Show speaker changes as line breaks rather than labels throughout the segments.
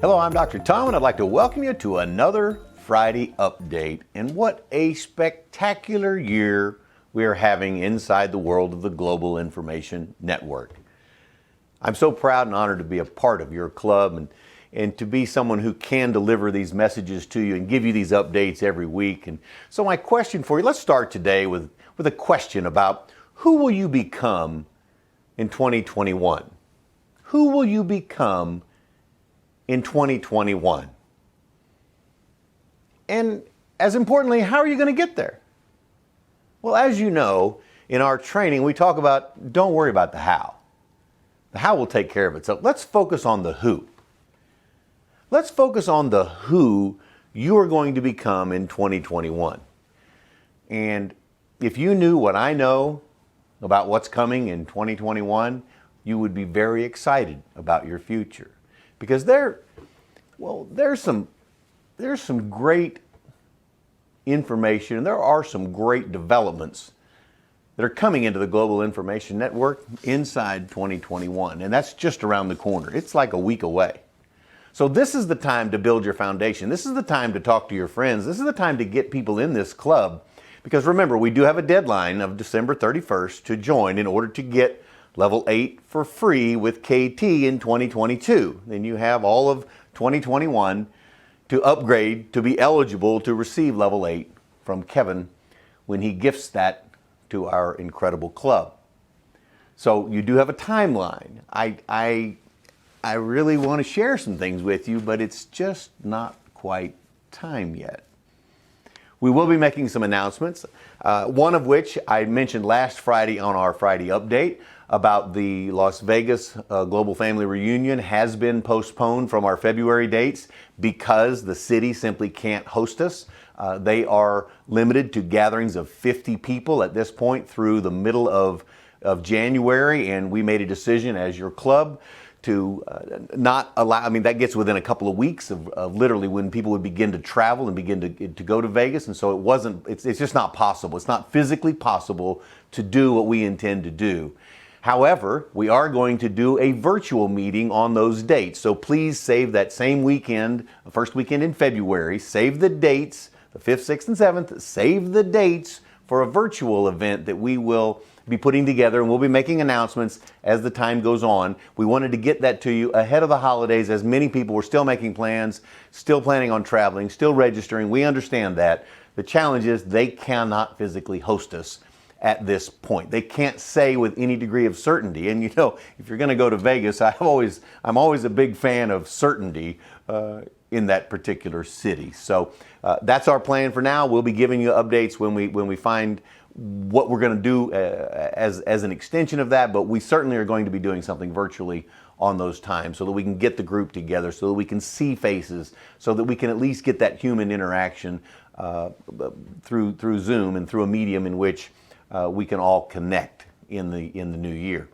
Hello, I'm Dr. Tom, and I'd like to welcome you to another Friday update. And what a spectacular year we are having inside the world of the Global Information Network. I'm so proud and honored to be a part of your club and to be someone who can deliver these messages to you and give you these updates every week. And so my question for you, let's start today with a question about who will you become in 2021? Who will you become in 2021? And as importantly, how are you going to get there? Well, as you know, in our training, we talk about don't worry about the how. The how will take care of itself. Let's focus on the who. Let's focus on the who you are going to become in 2021. And if you knew what I know about what's coming in 2021, you would be very excited about your future. Because there's some great information, and there are some great developments that are coming into the Global Information Network inside 2021, and that's just around the corner. It's like a week away. So this is the time to build your foundation. This is the time to talk to your friends. This is the time to get people in this club, because remember, we do have a deadline of December 31st to join in order to get Level 8 for free with KT in 2022. Then you have all of 2021 to upgrade to be eligible to receive Level 8 from Kevin when he gifts that to our incredible club. So you do have a timeline. I really want to share some things with you, but it's just not quite time yet. We will be making some announcements, one of which I mentioned last Friday on our Friday update about the Las Vegas Global Family Reunion has been postponed from our February dates because the city simply can't host us. They are limited to gatherings of 50 people at this point through the middle of January, and we made a decision as your club to not allow, that gets within a couple of weeks of literally when people would begin to travel and begin to go to Vegas. And so it's just not possible. It's not physically possible to do what we intend to do. However, we are going to do a virtual meeting on those dates. So please save that same weekend, the first weekend in February, save the dates, the 5th, 6th, and 7th, save the dates for a virtual event that we will be putting together, and we'll be making announcements as the time goes on. We wanted to get that to you ahead of the holidays, as many people were still making plans, still planning on traveling, still registering. We understand that. The challenge is they cannot physically host us at this point. They can't say with any degree of certainty. And you know, if you're going to go to Vegas, I'm always a big fan of certainty in that particular city. So that's our plan for now. We'll be giving you updates when we find what we're going to do as an extension of that, but we certainly are going to be doing something virtually on those times so that we can get the group together, so that we can see faces, so that we can at least get that human interaction through Zoom and through a medium in which we can all connect in the new year.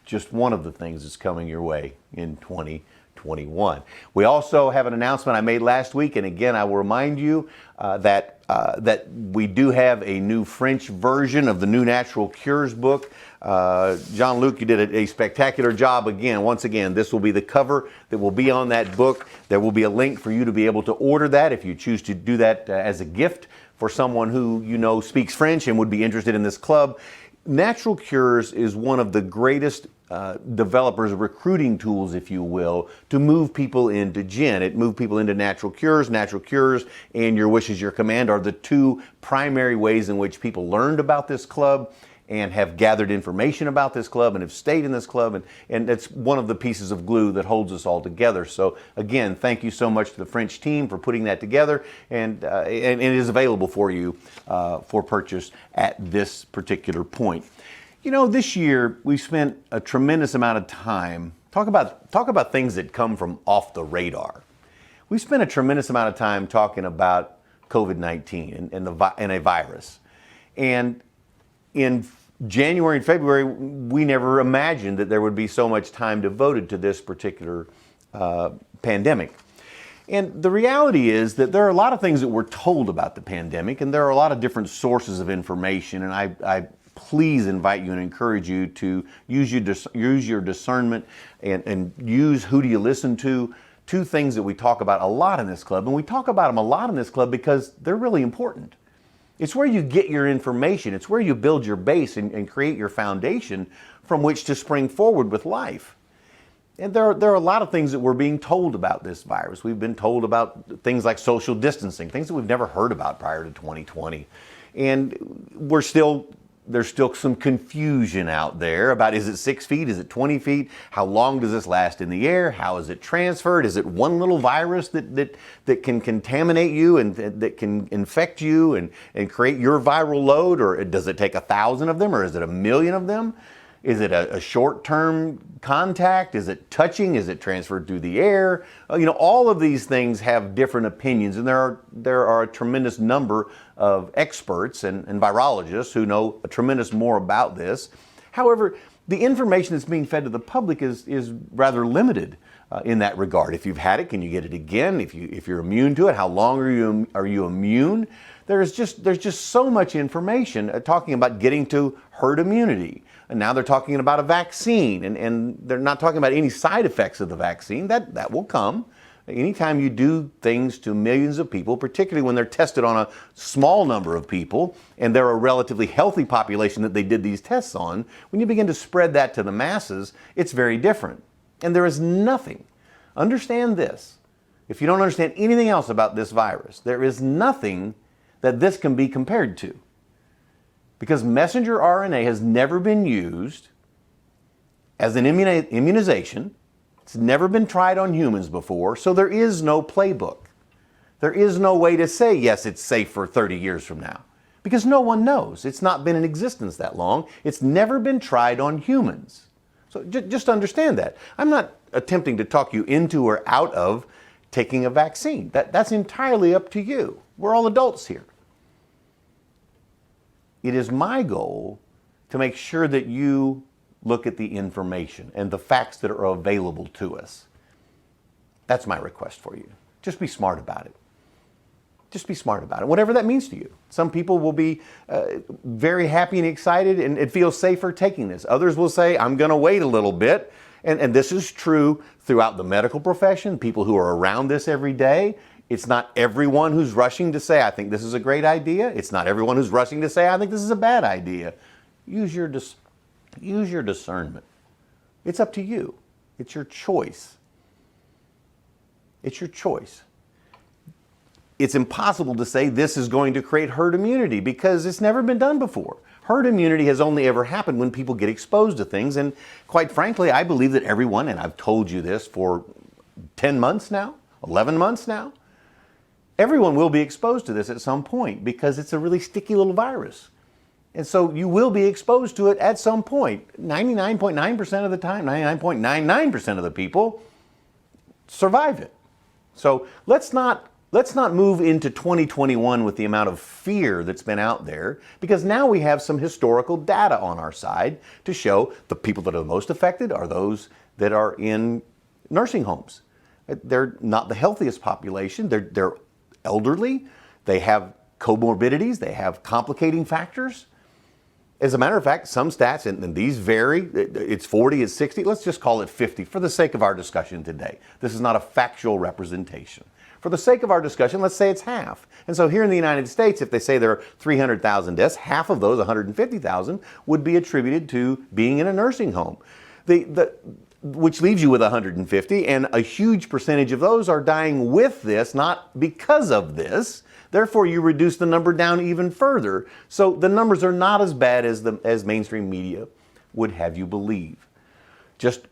Just one of the things that's coming your way in 2021. We also have an announcement I made last week, and again, I will remind you that we do have a new French version of the New Natural Cures book. Jean-Luc, you did a spectacular job again. Once again, this will be the cover that will be on that book. There will be a link for you to be able to order that if you choose to do that as a gift for someone who you know speaks French and would be interested in this club. Natural Cures is one of the greatest developers of recruiting tools, if you will, to move people into gin. It moved people into Natural Cures. Natural Cures and Your Wish Is Your Command are the two primary ways in which people learned about this club and have gathered information about this club and have stayed in this club, and it's one of the pieces of glue that holds us all together. So again, thank you so much to the French team for putting that together, and it is available for you for purchase at this particular point. You know, this year we spent a tremendous amount of time talk about things that come from off the radar. We spent a tremendous amount of time talking about COVID-19 and a virus, and in January and February, we never imagined that there would be so much time devoted to this particular pandemic. And the reality is that there are a lot of things that we're told about the pandemic, and there are a lot of different sources of information, and I please invite you and encourage you to use your discernment and use who do you listen to two things that we talk about a lot in this club, and we talk about them a lot in this club because they're really important. It's where you get your information. It's where you build your base and create your foundation from which to spring forward with life. And there are a lot of things that we're being told about this virus. We've been told about things like social distancing, things that we've never heard about prior to 2020. And there's still some confusion out there about, is it 6 feet? Is it 20 feet? How long does this last in the air? How is it transferred? Is it one little virus that can contaminate you and that can infect you and create your viral load? Or does it take 1,000 of them? Or is it 1,000,000 of them? Is it a short-term contact? Is it touching? Is it transferred through the air? All of these things have different opinions, and there are a tremendous number of experts and virologists who know a tremendous more about this. However, the information that's being fed to the public is rather limited in that regard. If you've had it, can you get it again? If you're immune to it, how long are you immune? There's just so much information talking about getting to herd immunity. And now they're talking about a vaccine, and they're not talking about any side effects of the vaccine. That will come. Anytime you do things to millions of people, particularly when they're tested on a small number of people, and they're a relatively healthy population that they did these tests on, when you begin to spread that to the masses, it's very different. And there is nothing, understand this, if you don't understand anything else about this virus, there is nothing that this can be compared to. Because messenger RNA has never been used as an immunization. It's never been tried on humans before, so there is no playbook. There is no way to say, yes, it's safe for 30 years from now. Because no one knows. It's not been in existence that long. It's never been tried on humans. So just understand that. I'm not attempting to talk you into or out of taking a vaccine. That's entirely up to you. We're all adults here. It is my goal to make sure that you look at the information and the facts that are available to us. That's my request for you. Just be smart about it. Just be smart about it, whatever that means to you. Some people will be very happy and excited and it feels safer taking this. Others will say, I'm going to wait a little bit. And this is true throughout the medical profession, people who are around this every day. It's not everyone who's rushing to say, I think this is a great idea. It's not everyone who's rushing to say, I think this is a bad idea. Use your discernment. It's up to you. It's your choice. It's your choice. It's impossible to say this is going to create herd immunity because it's never been done before. Herd immunity has only ever happened when people get exposed to things. And quite frankly, I believe that everyone, and I've told you this for 10 months now, 11 months now, everyone will be exposed to this at some point because it's a really sticky little virus. And so you will be exposed to it at some point. 99.9% of the time, 99.99% of the people survive it. So let's not move into 2021 with the amount of fear that's been out there, because now we have some historical data on our side to show the people that are the most affected are those that are in nursing homes. They're not the healthiest population. They're elderly, they have comorbidities, they have complicating factors. As a matter of fact, some stats, and these vary, it's 40, it's 60, let's just call it 50 for the sake of our discussion today. This is not a factual representation. For the sake of our discussion, let's say it's half. And so here in the United States, if they say there are 300,000 deaths, half of those, 150,000, would be attributed to being in a nursing home. Which leaves you with 150, and a huge percentage of those are dying with this, not because of this. Therefore, you reduce the number down even further. So the numbers are not as bad as mainstream media would have you believe. Just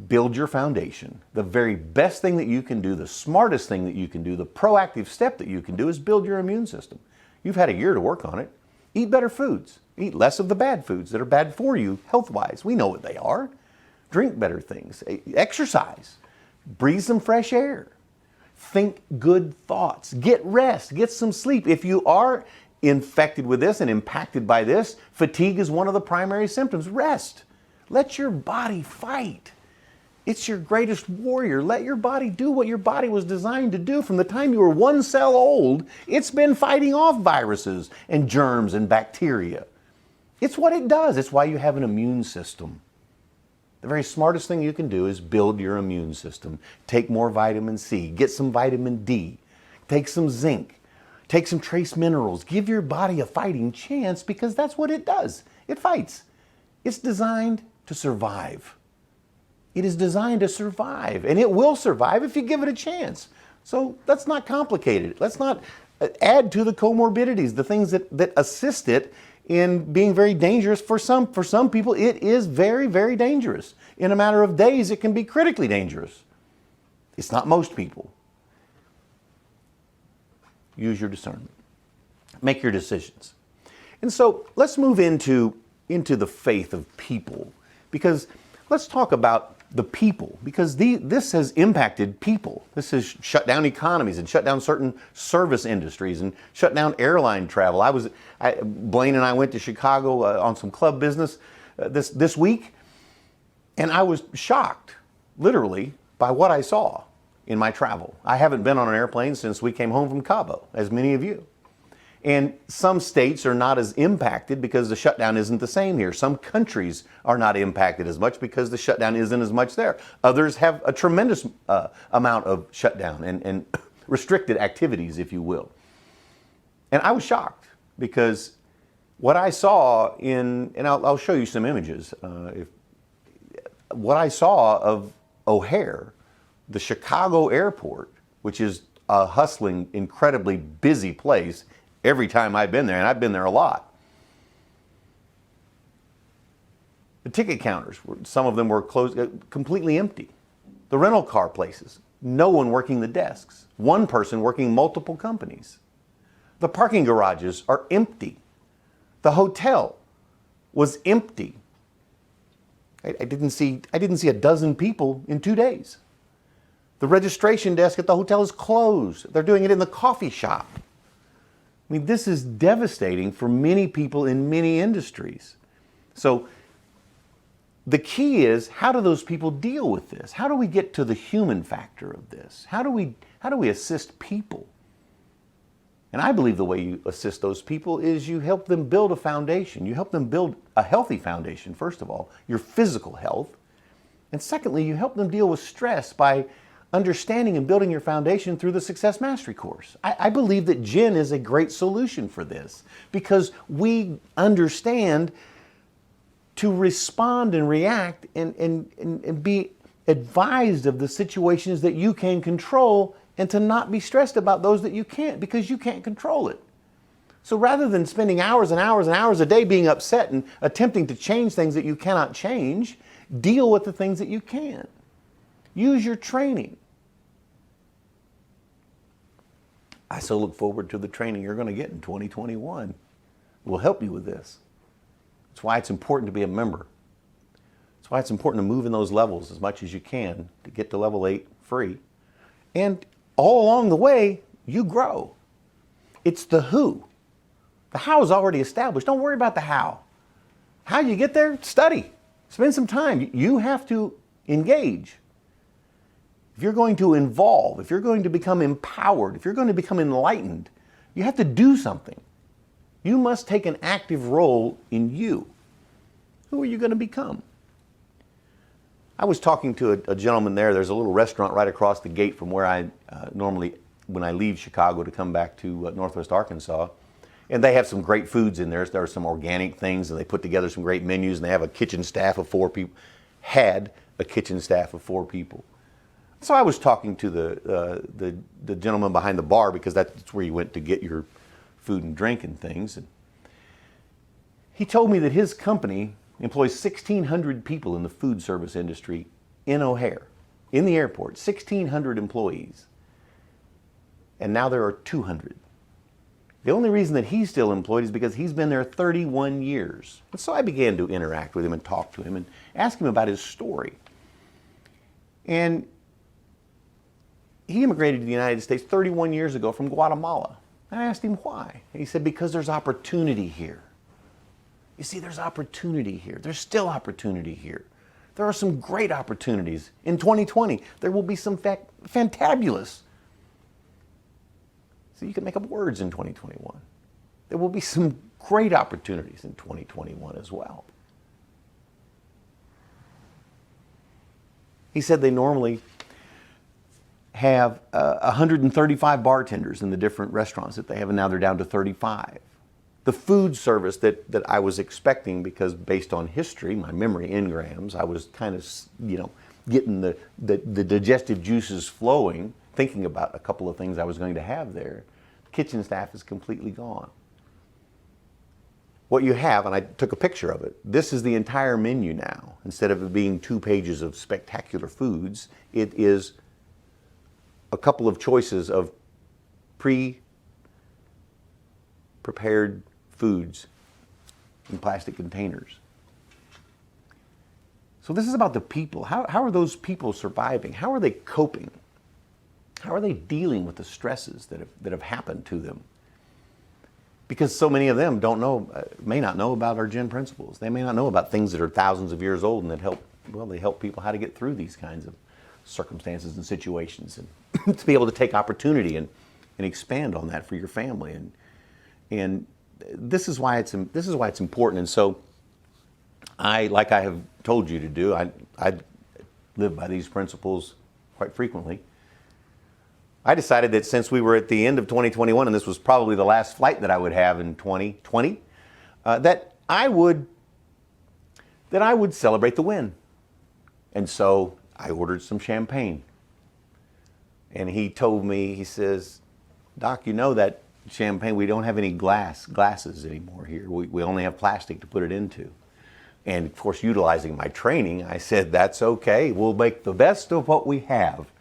build your foundation. The very best thing that you can do, the smartest thing that you can do, the proactive step that you can do is build your immune system. You've had a year to work on it. Eat better foods. Eat less of the bad foods that are bad for you health-wise. We know what they are. Drink better things, exercise, breathe some fresh air, think good thoughts, get rest, get some sleep. If you are infected with this and impacted by this, fatigue is one of the primary symptoms. Rest. Let your body fight. It's your greatest warrior. Let your body do what your body was designed to do. From the time you were one cell old, it's been fighting off viruses and germs and bacteria. It's what it does. It's why you have an immune system. The very smartest thing you can do is build your immune system. Take more vitamin C, get some vitamin D, take some zinc, take some trace minerals. Give your body a fighting chance because that's what it does. It fights. It's designed to survive. It is designed to survive, and it will survive if you give it a chance. So let's not complicate it. Let's not add to the comorbidities, the things that assist it in being very dangerous. For some people, it is very, very dangerous. In a matter of days, it can be critically dangerous. It's not most people. Use your discernment. Make your decisions. And so let's move into the faith of people, because let's talk about the people, because this has impacted people. This has shut down economies and shut down certain service industries and shut down airline travel. Blaine and I went to Chicago on some club business this week, and I was shocked, literally, by what I saw in my travel. I haven't been on an airplane since we came home from Cabo, as many of you. And some states are not as impacted because the shutdown isn't the same here. Some countries are not impacted as much because the shutdown isn't as much there. Others have a tremendous amount of shutdown and restricted activities, if you will. And I was shocked because what I saw and I'll show you some images. What I saw of O'Hare, the Chicago airport, which is a hustling, incredibly busy place, every time I've been there, and I've been there a lot. The ticket counters, some of them were closed, completely empty. The rental car places, no one working the desks. One person working multiple companies. The parking garages are empty. The hotel was empty. I didn't see a dozen people in 2 days. The registration desk at the hotel is closed. They're doing it in the coffee shop. I mean, this is devastating for many people in many industries. So the key is, how do those people deal with this? How do we get to the human factor of this? How do we assist people? And I believe the way you assist those people is you help them build a foundation. You help them build a healthy foundation, first of all, your physical health. And secondly, you help them deal with stress by understanding and building your foundation through the Success Mastery course. I believe that Jen is a great solution for this because we understand to respond and react and be advised of the situations that you can control and to not be stressed about those that you can't because you can't control it. So rather than spending hours and hours and hours a day being upset and attempting to change things that you cannot change, deal with the things that you can. Use your training. I so look forward to the training you're going to get in 2021. We'll help you with this. That's why it's important to be a member. That's why it's important to move in those levels as much as you can to get to level 8 free. And all along the way, you grow. It's the who. The how is already established. Don't worry about the how. How you get there? Study. Spend some time. You have to engage. If you're going to involve, if you're going to become empowered, if you're going to become enlightened, you have to do something. You must take an active role in you. Who are you going to become? I was talking to a gentleman there. There's a little restaurant right across the gate from where I normally, when I leave Chicago to come back to Northwest Arkansas. And they have some great foods in there. There are some organic things, and they put together some great menus, and they have a kitchen staff of 4 people. Had a kitchen staff of 4 people. So I was talking to the gentleman behind the bar because that's where you went to get your food and drink and things. And he told me that his company employs 1,600 people in the food service industry in O'Hare, in the airport, 1,600 employees. And now there are 200. The only reason that he's still employed is because he's been there 31 years. And so I began to interact with him and talk to him and ask him about his story. And he immigrated to the United States 31 years ago from Guatemala. And I asked him why. And he said, because there's opportunity here. You see, there's opportunity here. There's still opportunity here. There are some great opportunities. In 2020, there will be some fantabulous. So you can make up words in 2021. There will be some great opportunities in 2021 as well. He said they normally have 135 bartenders in the different restaurants that they have, and now they're down to 35. The food service that I was expecting, because based on history, my memory engrams, I was kind of, getting the digestive juices flowing, thinking about a couple of things I was going to have there. The kitchen staff is completely gone. What you have, and I took a picture of it, this is the entire menu now. Instead of it being 2 pages of spectacular foods, it is a couple of choices of pre-prepared foods in plastic containers. So this is about the people. How are those people surviving? How are they coping? How are they dealing with the stresses that have happened to them? Because so many of them may not know about our Gen principles. They may not know about things that are thousands of years old and that they help people how to get through these kinds of circumstances and situations, and to be able to take opportunity and expand on that for your family. And this is why it's important. And so like I have told you to do, I live by these principles quite frequently. I decided that since we were at the end of 2021, and this was probably the last flight that I would have in 2020, that I would celebrate the win. And so I ordered some champagne. And he told me, he says, "Doc, you know that champagne, we don't have any glasses anymore here. We only have plastic to put it into." And of course, utilizing my training, I said, "That's okay. We'll make the best of what we have."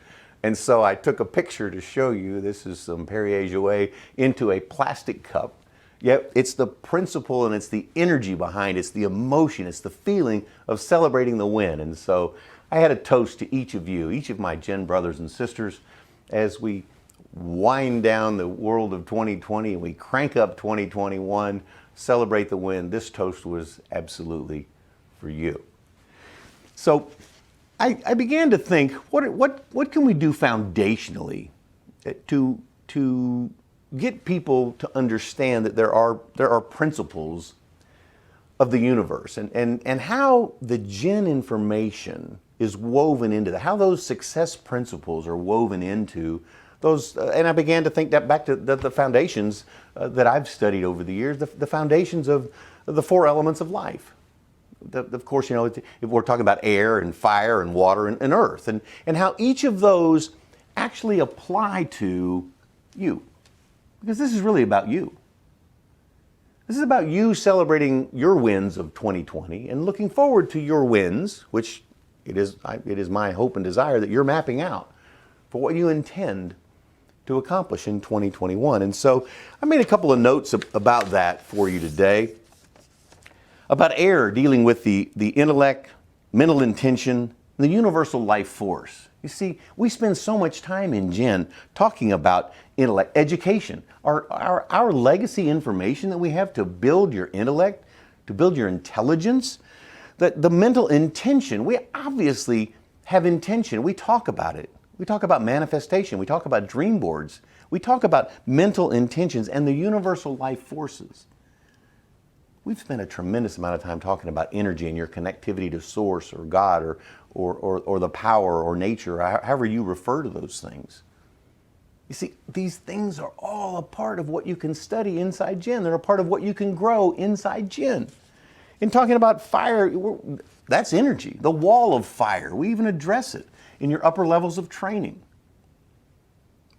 And so I took a picture to show you. This is some Perrier Jouet into a plastic cup. Yet it's the principle and it's the energy behind it. It's the emotion. It's the feeling of celebrating the win. And so I had a toast to each of you, each of my Gen brothers and sisters, as we wind down the world of 2020 and we crank up 2021, celebrate the win. This toast was absolutely for you. So I began to think, what can we do foundationally to get people to understand that there are principles of the universe, and how the Gen information is woven into that, how those success principles are woven into those. And I began to think that back to the foundations that I've studied over the years, the foundations of the 4 elements of life. Of course, if we're talking about air and fire and water and earth, and how each of those actually apply to you. Because this is really about you. This is about you celebrating your wins of 2020 and looking forward to your wins, which it is my hope and desire that you're mapping out for what you intend to accomplish in 2021. And so I made a couple of notes about that for you today. About air, dealing with the intellect, mental intention, the universal life force. You see, we spend so much time in Gen talking about intellect, education, our legacy information that we have to build your intellect, to build your intelligence, the mental intention. We obviously have intention. We talk about it. We talk about manifestation. We talk about dream boards. We talk about mental intentions and the universal life forces. We've spent a tremendous amount of time talking about energy and your connectivity to source or God or the power or nature, however you refer to those things. You see, these things are all a part of what you can study inside Gen. They're a part of what you can grow inside Gen. In talking about fire, that's energy, the wall of fire. We even address it in your upper levels of training.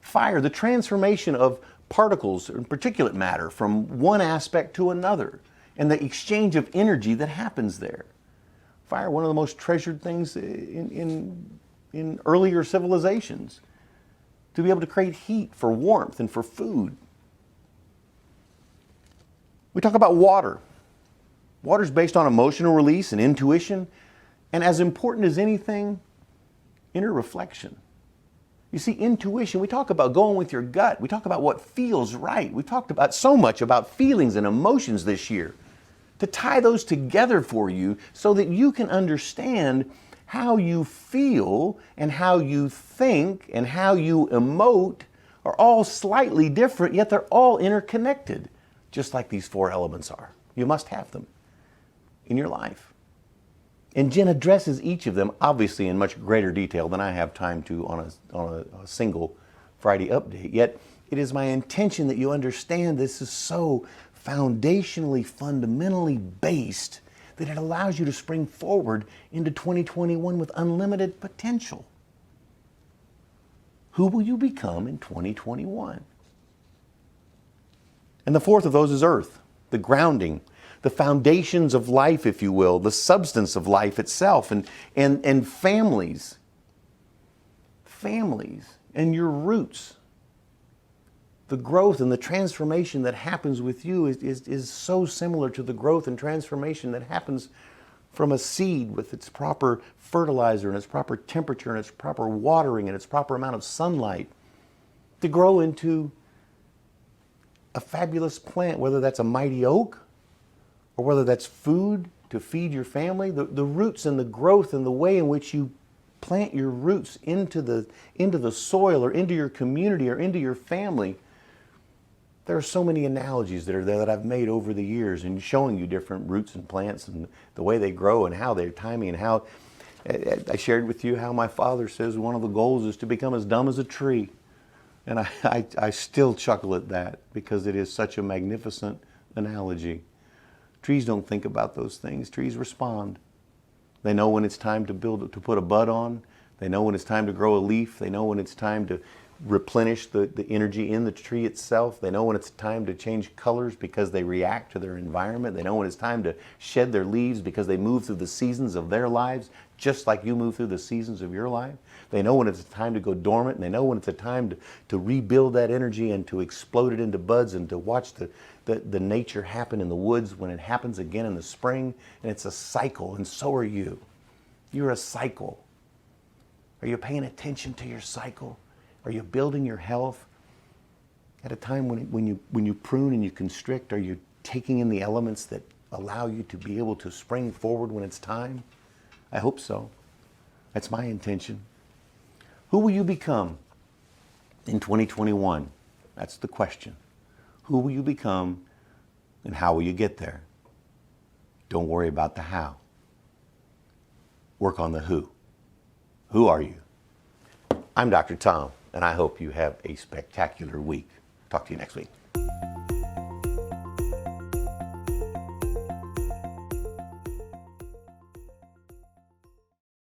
Fire, the transformation of particles and particulate matter from one aspect to another, and the exchange of energy that happens there. Fire, one of the most treasured things in earlier civilizations, to be able to create heat for warmth and for food. We talk about water. Water's based on emotional release and intuition, and as important as anything, inner reflection. You see, intuition, we talk about going with your gut. We talk about what feels right. We talked about so much about feelings and emotions this year. To tie those together for you so that you can understand how you feel and how you think and how you emote are all slightly different, yet they're all interconnected, just like these 4 elements are. You must have them in your life. And Jen addresses each of them, obviously in much greater detail than I have time to on a single Friday update. Yet it is my intention that you understand this is so foundationally, fundamentally based that it allows you to spring forward into 2021 with unlimited potential. Who will you become in 2021? And the fourth of those is earth, the grounding, the foundations of life, if you will, the substance of life itself, and families and your roots. The growth and the transformation that happens with you is so similar to the growth and transformation that happens from a seed with its proper fertilizer and its proper temperature and its proper watering and its proper amount of sunlight to grow into a fabulous plant, whether that's a mighty oak or whether that's food to feed your family. The roots and the growth and the way in which you plant your roots into the soil or into your community or into your family. There are so many analogies that are there that I've made over the years in showing you different roots and plants and the way they grow and how they're timing and how I shared with you how my father says one of the goals is to become as dumb as a tree. And I still chuckle at that because it is such a magnificent analogy. Trees don't think about those things. Trees respond. They know when it's time to put a bud on. They know when it's time to grow a leaf. They know when it's time to replenish the energy in the tree itself. They know when it's time to change colors because they react to their environment. They know when it's time to shed their leaves because they move through the seasons of their lives, just like you move through the seasons of your life. They know when it's time to go dormant, and they know when it's a time to rebuild that energy and to explode it into buds and to watch the nature happen in the woods when it happens again in the spring. And it's a cycle, and so are you. You're a cycle. Are you paying attention to your cycle? Are you building your health at a time when you prune and you constrict? Are you taking in the elements that allow you to be able to spring forward when it's time? I hope so. That's my intention. Who will you become in 2021? That's the question. Who will you become and how will you get there? Don't worry about the how. Work on the who. Who are you? I'm Dr. Tom, and I hope you have a spectacular week. Talk to you next week.